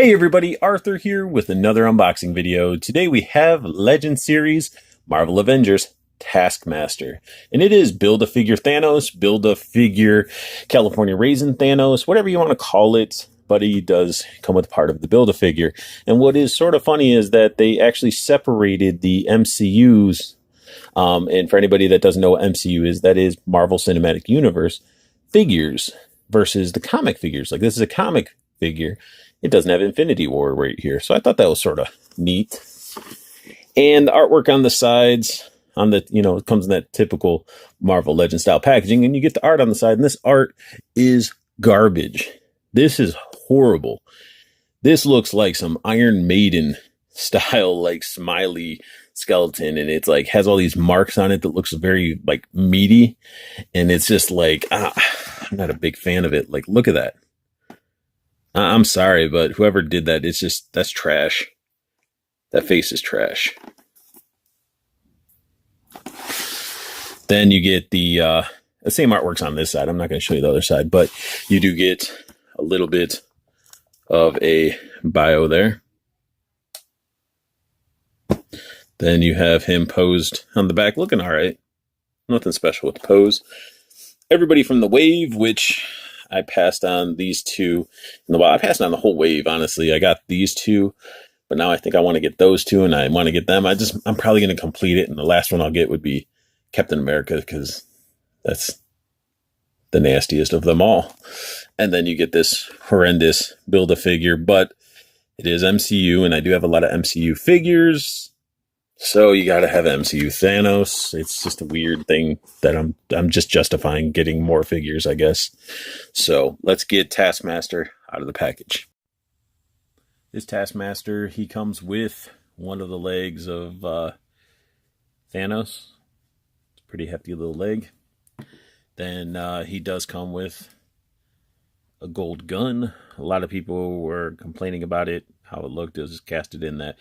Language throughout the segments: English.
Hey everybody, Arthur here with another unboxing video. Today we have Legend Series Marvel Avengers Taskmaster. And it is Build-A-Figure Thanos, Build-A-Figure California Raisin Thanos, whatever you want to call it. But he does come with part of the Build-A-Figure. And what is sort of funny is that they actually separated the MCUs. And for anybody that doesn't know what MCU is, that is Marvel Cinematic Universe figures versus the comic figures. Like this is a comic figure. It doesn't have Infinity War right here. So I thought that was sort of neat. And the artwork on the sides, on the, it comes in that typical Marvel Legend style packaging, and you get the art on the side. And this art is garbage. This is horrible. This looks like some Iron Maiden style, like smiley skeleton. And it's like, has all these marks on it that looks very like meaty. And it's just like, I'm not a big fan of it. Like, look at that. I'm sorry, but whoever did that, it's just, that's trash. That face is trash. Then you get the same artwork's on this side. I'm not going to show you the other side, but you do get a little bit of a bio there. Then you have him posed on the back, looking all right. Nothing special with the pose. Everybody from the wave, which I passed on these two. I passed on the whole wave, honestly. I got these two, but now I think I want to get those two, and I want to get them. I'm probably going to complete it, and the last one I'll get would be Captain America, because that's the nastiest of them all. And then you get this horrendous Build-A-Figure, but it is MCU, and I do have a lot of MCU figures. So you got to have MCU Thanos. It's just a weird thing that I'm just justifying getting more figures, I guess. So let's get Taskmaster out of the package. This Taskmaster, he comes with one of the legs of Thanos. It's a pretty hefty little leg. Then he does come with a gold gun. A lot of people were complaining about it, how it looked. It was casted in that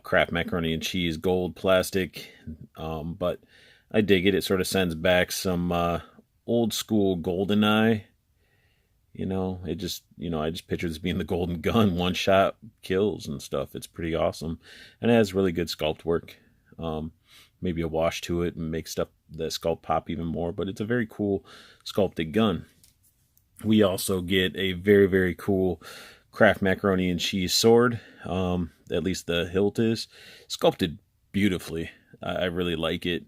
Kraft Macaroni and Cheese gold plastic, but I dig it. It sort of sends back some old school GoldenEye. I just picture this being the golden gun, one shot kills and stuff. It's pretty awesome, and it has really good sculpt work. Maybe a wash to it and make stuff that sculpt pop even more. But it's a very cool sculpted gun. We also get a very, very cool Kraft Macaroni and Cheese sword. At least the hilt is sculpted beautifully. I really like it.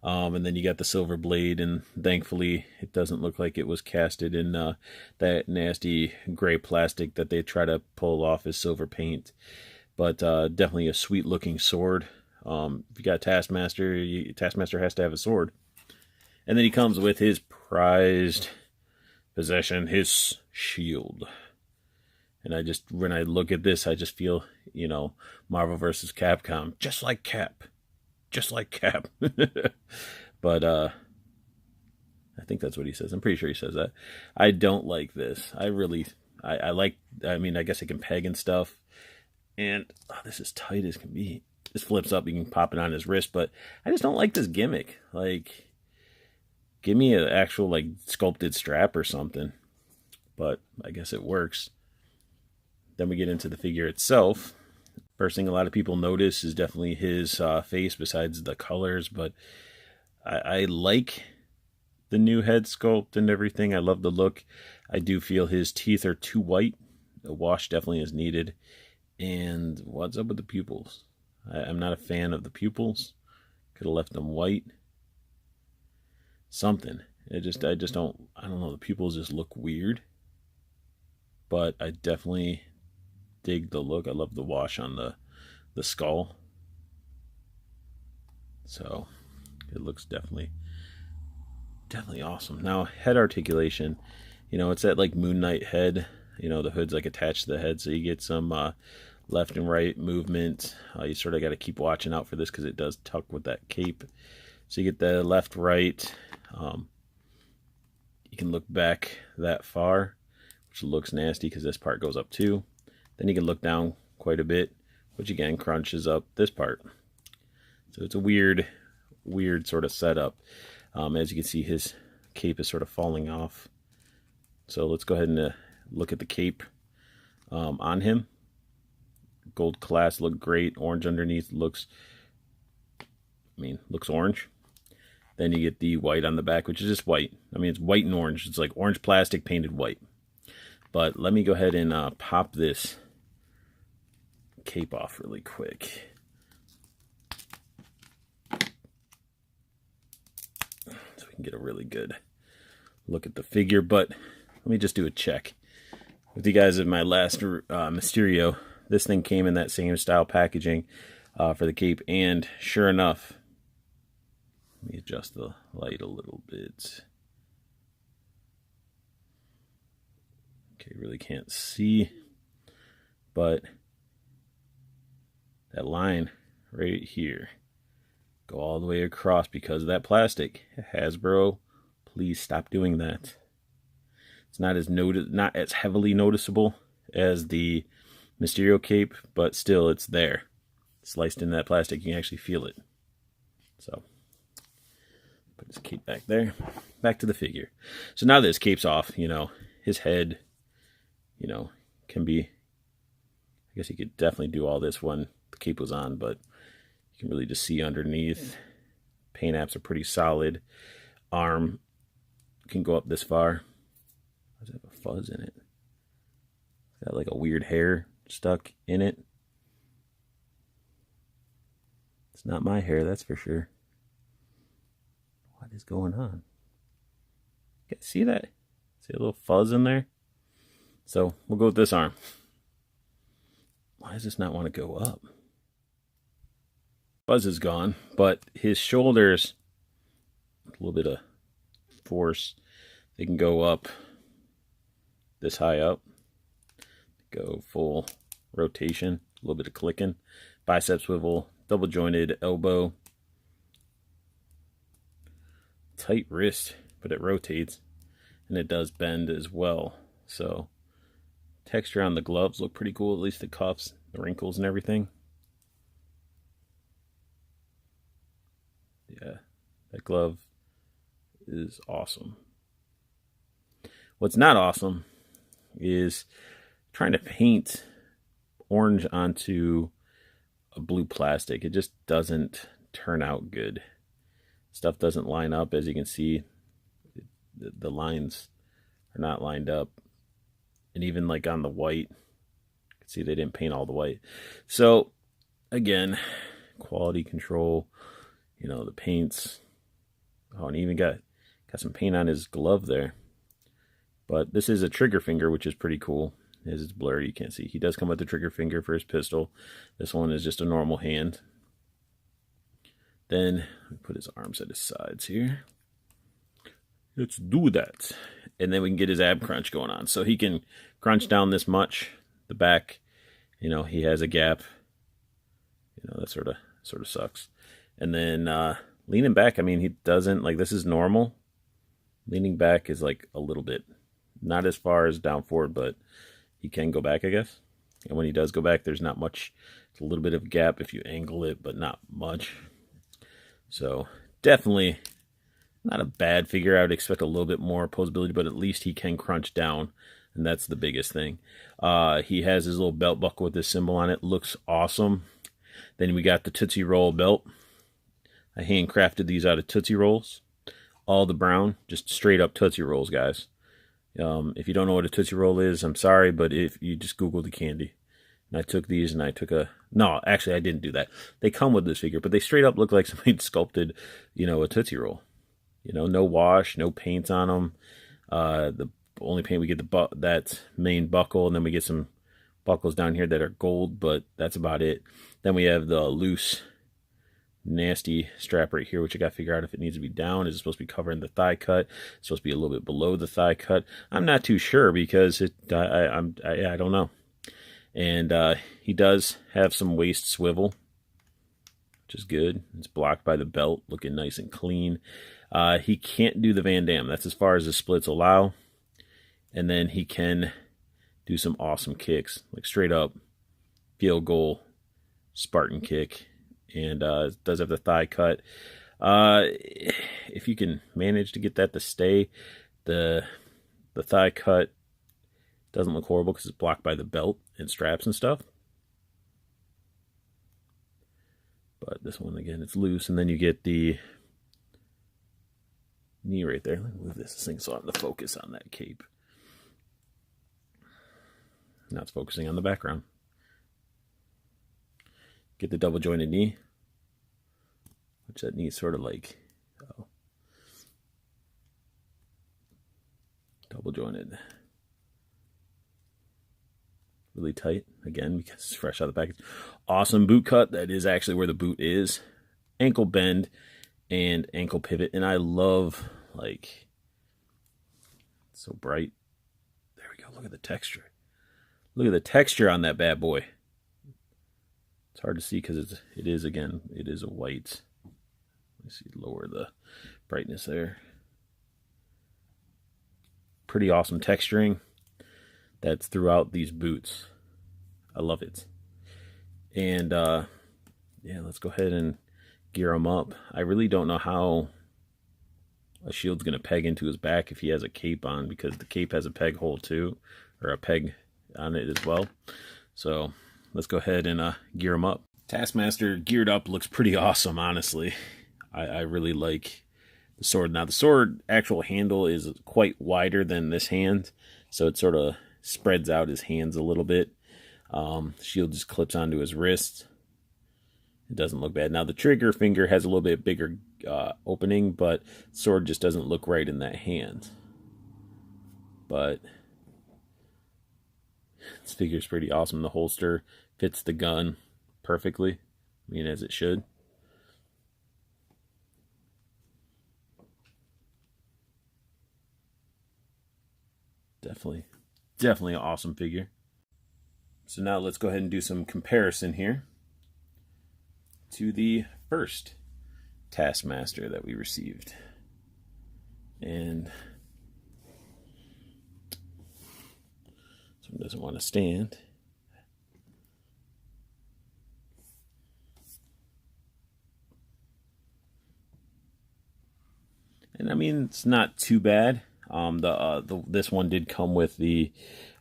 And then you got the silver blade, and thankfully it doesn't look like it was casted in that nasty gray plastic that they try to pull off as silver paint. But definitely a sweet looking sword. If you got Taskmaster, Taskmaster has to have a sword. And then he comes with his prized possession, his shield. And when I look at this, I just feel, Marvel versus Capcom, just like Cap. But I think that's what he says. I'm pretty sure he says that. I don't like this. I guess it can peg and stuff. And this is tight as can be. This flips up, you can pop it on his wrist, but I just don't like this gimmick. Like, give me an actual, like, sculpted strap or something. But I guess it works. Then we get into the figure itself. First thing a lot of people notice is definitely his face, besides the colors. But I like the new head sculpt and everything. I love the look. I do feel his teeth are too white. A wash definitely is needed. And what's up with the pupils? I'm not a fan of the pupils. Could have left them white. Something. I don't know. The pupils just look weird. But I definitely dig the look. I love the wash on the skull. So it looks definitely awesome. Now, head articulation, it's that like Moon Knight head. The hood's like attached to the head, so you get some left and right movement. You sort of got to keep watching out for this because it does tuck with that cape. So you get the left, right. You can look back that far, which looks nasty because this part goes up too. Then you can look down quite a bit, which again crunches up this part. So it's a weird sort of setup. As you can see, his cape is sort of falling off. So let's go ahead and look at the cape. on him. Gold class look great. Orange underneath looks orange. Then you get the white on the back, which is just white. I mean, it's white and orange. It's like orange plastic painted white. But let me go ahead and pop this cape off really quick. So we can get a really good look at the figure. But let me just do a check with you guys. In my last Mysterio, this thing came in that same style packaging for the cape. And sure enough, let me adjust the light a little bit. Okay, really can't see, but that line right here, go all the way across because of that plastic. Hasbro, please stop doing that. It's not as heavily noticeable as the Mysterio cape, but still it's there. Sliced into that plastic, you can actually feel it. So put this cape back there. Back to the figure. So now this cape's off, his head, can be, I guess he could definitely do all this when the cape was on, but you can really just see underneath. Paint apps are pretty solid. Arm can go up this far. Does it have a fuzz in it? It's got like a weird hair stuck in it. It's not my hair, that's for sure. What is going on? You guys see that? See a little fuzz in there? So we'll go with this arm. Why does this not want to go up? Fuzz is gone, but his shoulders, a little bit of force, they can go up this high up. Go full rotation, a little bit of clicking. Bicep swivel, double jointed elbow. Tight wrist, but it rotates and it does bend as well. So texture on the gloves look pretty cool, at least the cuffs, the wrinkles and everything. Yeah, that glove is awesome. What's not awesome is trying to paint orange onto a blue plastic. It just doesn't turn out good. Stuff doesn't line up. As you can see, the lines are not lined up. And even like on the white, you can see they didn't paint all the white. So again, quality control, the paints. Oh, and he even got some paint on his glove there. But this is a trigger finger, which is pretty cool. As it's blurry, you can't see. He does come with the trigger finger for his pistol. This one is just a normal hand. Then put his arms at his sides here. Let's do that. And then we can get his ab crunch going on. So he can crunch down this much. The back, he has a gap. That sort of sucks. And then leaning back, he doesn't, like, this is normal. Leaning back is like a little bit, not as far as down forward, but he can go back, I guess. And when he does go back, there's not much. It's a little bit of a gap if you angle it, but not much. So definitely not a bad figure. I would expect a little bit more posability, but at least he can crunch down, and that's the biggest thing. He has his little belt buckle with this symbol on it. Looks awesome. Then we got the Tootsie Roll belt. I handcrafted these out of Tootsie Rolls. All the brown, just straight up Tootsie Rolls, guys. If you don't know what a Tootsie Roll is, I'm sorry, but if you just Google the candy. And I took these and I took a... No, actually, I didn't do that. They come with this figure, but they straight up look like somebody sculpted, a Tootsie Roll. No wash, no paints on them. The only paint, we get that main buckle, and then we get some buckles down here that are gold, but that's about it. Then we have the loose, nasty strap right here, which I got to figure out if it needs to be down. Is it supposed to be covering the thigh cut? It's supposed to be a little bit below the thigh cut. I'm not too sure because I don't know. And he does have some waist swivel, which is good. It's blocked by the belt, looking nice and clean. He can't do the Van Damme. That's as far as the splits allow. And then he can do some awesome kicks, like straight up field goal Spartan kick. And does have the thigh cut. If you can manage to get that to stay, the thigh cut Doesn't look horrible because it's blocked by the belt and straps and stuff. But this one, again, it's loose. And then you get the knee right there. Let me move this thing so I'm the focus on that cape. Now it's focusing on the background. Get the double jointed knee, which that knee is sort of like double jointed. Really tight, again, because it's fresh out of the package. Awesome boot cut. That is actually where the boot is. Ankle bend and ankle pivot. And I love, like, it's so bright. There we go. Look at the texture. Look at the texture on that bad boy. It's hard to see because it is a white. Let me see, lower the brightness there. Pretty awesome texturing that's throughout these boots. I love it. And yeah, let's go ahead and gear him up. I really don't know how a shield's going to peg into his back if he has a cape on, because the cape has a peg hole too, or a peg on it as well. So let's go ahead and gear him up. Taskmaster geared up looks pretty awesome, honestly. I really like the sword. Now the sword actual handle is quite wider than this hand, so it sort of spreads out his hands a little bit. Shield just clips onto his wrist. It doesn't look bad. Now the trigger finger has a little bit bigger opening, but sword just doesn't look right in that hand. But this figure's pretty awesome. The holster fits the gun perfectly. I mean, as it should. Definitely an awesome figure. So now let's go ahead and do some comparison here to the first Taskmaster that we received. And this one doesn't want to stand. And I mean, it's not too bad. This one did come with the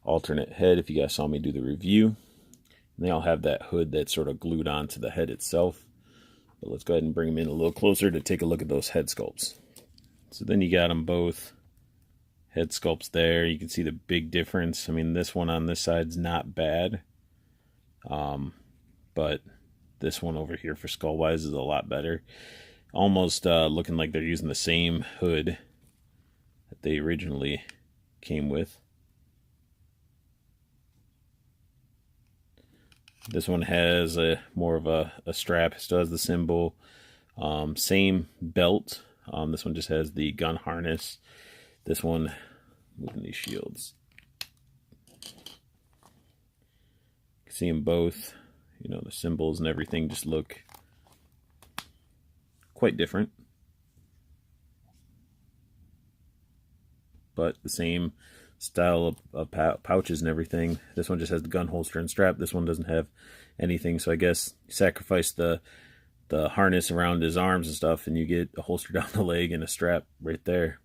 alternate head, if you guys saw me do the review. And they all have that hood that's sort of glued onto the head itself. But let's go ahead and bring them in a little closer to take a look at those head sculpts. So then you got them both head sculpts there. You can see the big difference. I mean, this one on this side's not bad. But this one over here for skull-wise is a lot better. Almost looking like they're using the same hood that they originally came with. This one has more of a strap. It still has the symbol. Same belt. This one just has the gun harness. This one, moving these shields. You can see them both. You know, the symbols and everything just look quite different. But the same style of pouches and everything. This one just has the gun holster and strap. This one doesn't have anything, so I guess you sacrifice the harness around his arms and stuff, and you get a holster down the leg and a strap right there.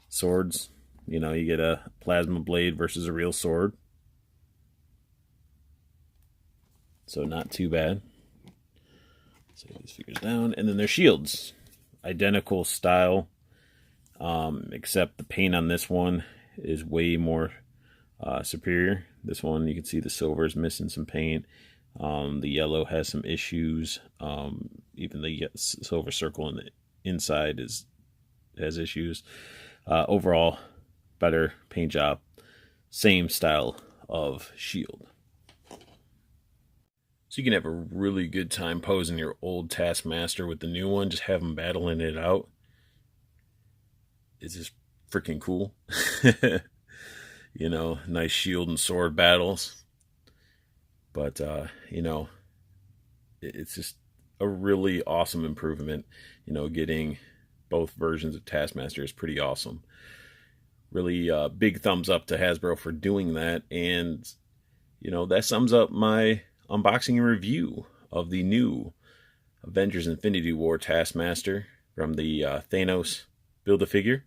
Swords, you know, you get a plasma blade versus a real sword. So not too bad. So these figures down, and then their shields. Identical style, except the paint on this one is way more superior. This one, you can see the silver is missing some paint. The yellow has some issues. Even the silver circle on the inside has issues. Overall, better paint job. Same style of shield. So you can have a really good time posing your old Taskmaster with the new one. Just have them battling it out. It's just freaking cool. You know, nice shield and sword battles. But, you know, it's just a really awesome improvement. You know, getting both versions of Taskmaster is pretty awesome. Really big thumbs up to Hasbro for doing that. And, you know, that sums up my unboxing and review of the new Avengers Infinity War Taskmaster from the Thanos Build-A-Figure.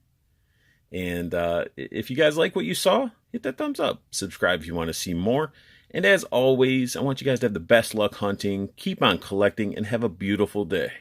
And if you guys like what you saw, hit that thumbs up. Subscribe if you want to see more. And as always, I want you guys to have the best luck hunting, keep on collecting, and have a beautiful day.